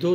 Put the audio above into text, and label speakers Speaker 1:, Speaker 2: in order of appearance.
Speaker 1: 2